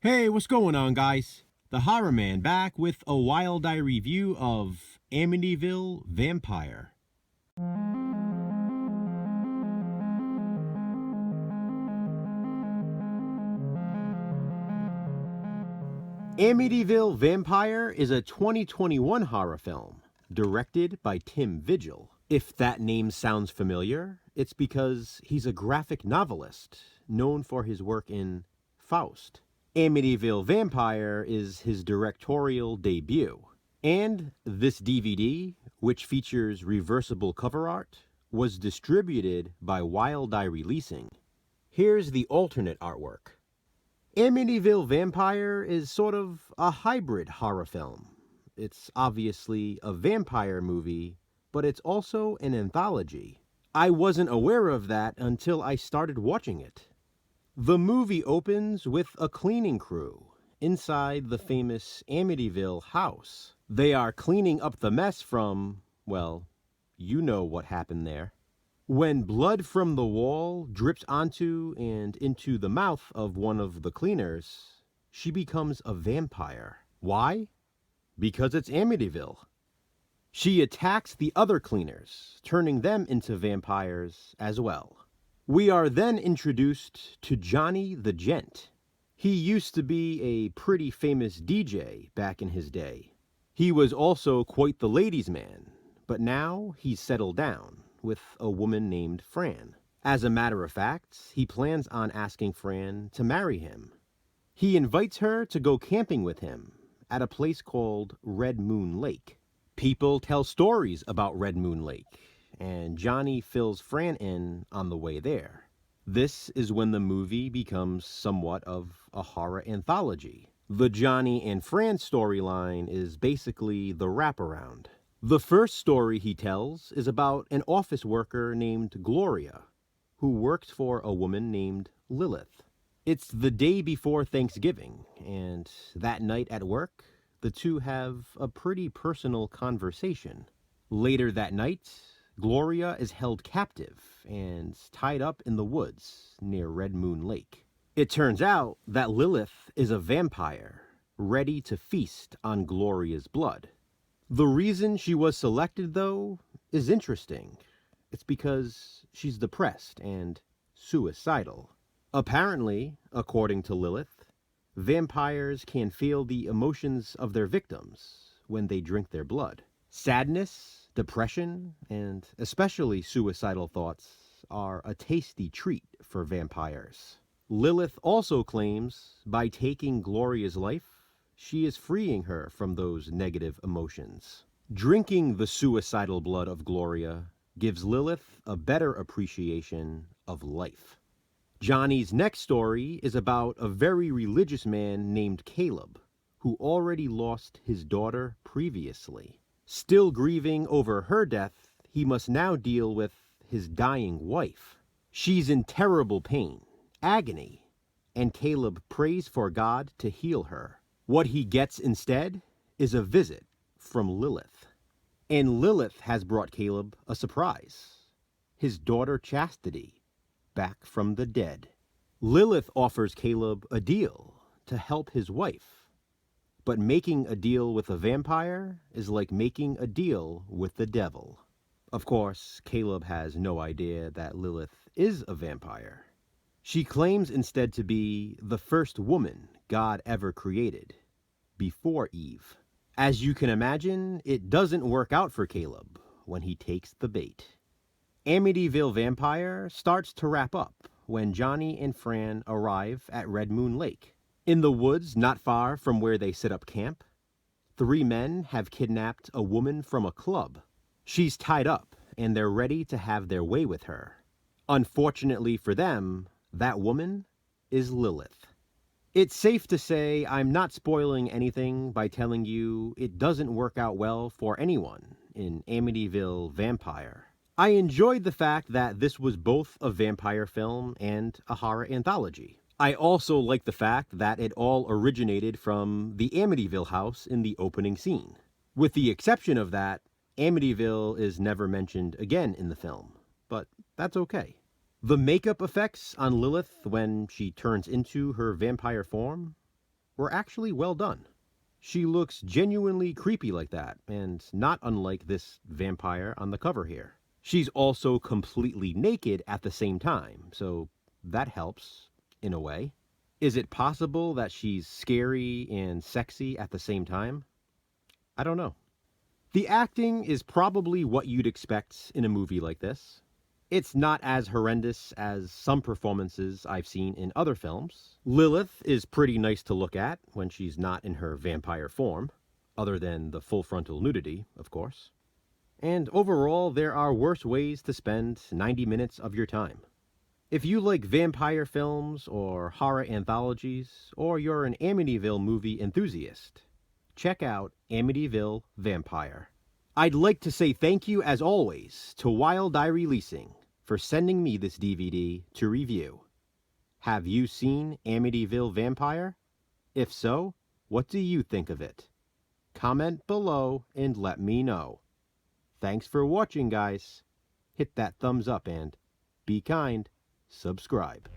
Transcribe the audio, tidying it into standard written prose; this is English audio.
Hey, what's going on, guys? The Horror Man back with a Wild Eye review of Amityville Vampire. Amityville Vampire is a 2021 horror film, directed by Tim Vigil. If that name sounds familiar, it's because he's a graphic novelist known for his work in Faust. Amityville Vampire is his directorial debut. And this DVD, which features reversible cover art, was distributed by Wild Eye Releasing. Here's the alternate artwork. Amityville Vampire is sort of a hybrid horror film. It's obviously a vampire movie, but it's also an anthology. I wasn't aware of that until I started watching it. The movie opens with a cleaning crew inside the famous Amityville house. They are cleaning up the mess from, well, you know what happened there. When blood from the wall drips onto and into the mouth of one of the cleaners, she becomes a vampire. Why? Because it's Amityville. She attacks the other cleaners, turning them into vampires as well. We are then introduced to Johnny the Gent. He used to be a pretty famous DJ back in his day. He was also quite the ladies' man, but now he's settled down with a woman named Fran. As a matter of fact, he plans on asking Fran to marry him. He invites her to go camping with him at a place called Red Moon Lake. People tell stories about Red Moon Lake, and Johnny fills Fran in on the way there. This is when the movie becomes somewhat of a horror anthology. The Johnny and Fran storyline is basically the wraparound. The first story he tells is about an office worker named Gloria, who works for a woman named Lilith. It's the day before Thanksgiving, and that night at work, the two have a pretty personal conversation. Later that night, Gloria is held captive and tied up in the woods near Red Moon Lake. It turns out that Lilith is a vampire, ready to feast on Gloria's blood. The reason she was selected, though, is interesting. It's because she's depressed and suicidal. Apparently, according to Lilith, vampires can feel the emotions of their victims when they drink their blood. Sadness, depression, and especially suicidal thoughts are a tasty treat for vampires. Lilith also claims by taking Gloria's life, she is freeing her from those negative emotions. Drinking the suicidal blood of Gloria gives Lilith a better appreciation of life. Johnny's next story is about a very religious man named Caleb, who already lost his daughter previously. Still grieving over her death, he must now deal with his dying wife. She's in terrible pain, agony, and Caleb prays for God to heal her. What he gets instead is a visit from Lilith. And Lilith has brought Caleb a surprise. His daughter Chastity, back from the dead. Lilith offers Caleb a deal to help his wife. But making a deal with a vampire is like making a deal with the devil. Of course, Caleb has no idea that Lilith is a vampire. She claims instead to be the first woman God ever created, before Eve. As you can imagine, it doesn't work out for Caleb when he takes the bait. Amityville Vampire starts to wrap up when Johnny and Fran arrive at Red Moon Lake. In the woods not far from where they set up camp, 3 men have kidnapped a woman from a club. She's tied up, and they're ready to have their way with her. Unfortunately for them, that woman is Lilith. It's safe to say I'm not spoiling anything by telling you it doesn't work out well for anyone in Amityville Vampire. I enjoyed the fact that this was both a vampire film and a horror anthology. I also like the fact that it all originated from the Amityville house in the opening scene. With the exception of that, Amityville is never mentioned again in the film, but that's okay. The makeup effects on Lilith when she turns into her vampire form were actually well done. She looks genuinely creepy like that, and not unlike this vampire on the cover here. She's also completely naked at the same time, so that helps, in a way. Is it possible that she's scary and sexy at the same time? I don't know. The acting is probably what you'd expect in a movie like this. It's not as horrendous as some performances I've seen in other films. Lilith is pretty nice to look at when she's not in her vampire form, other than the full frontal nudity, of course. And overall, there are worse ways to spend 90 minutes of your time. If you like vampire films or horror anthologies, or you're an Amityville movie enthusiast, check out Amityville Vampire. I'd like to say thank you, as always, to Wild Eye Releasing for sending me this DVD to review. Have you seen Amityville Vampire? If so, what do you think of it? Comment below and let me know. Thanks for watching, guys. Hit that thumbs up and be kind. Subscribe.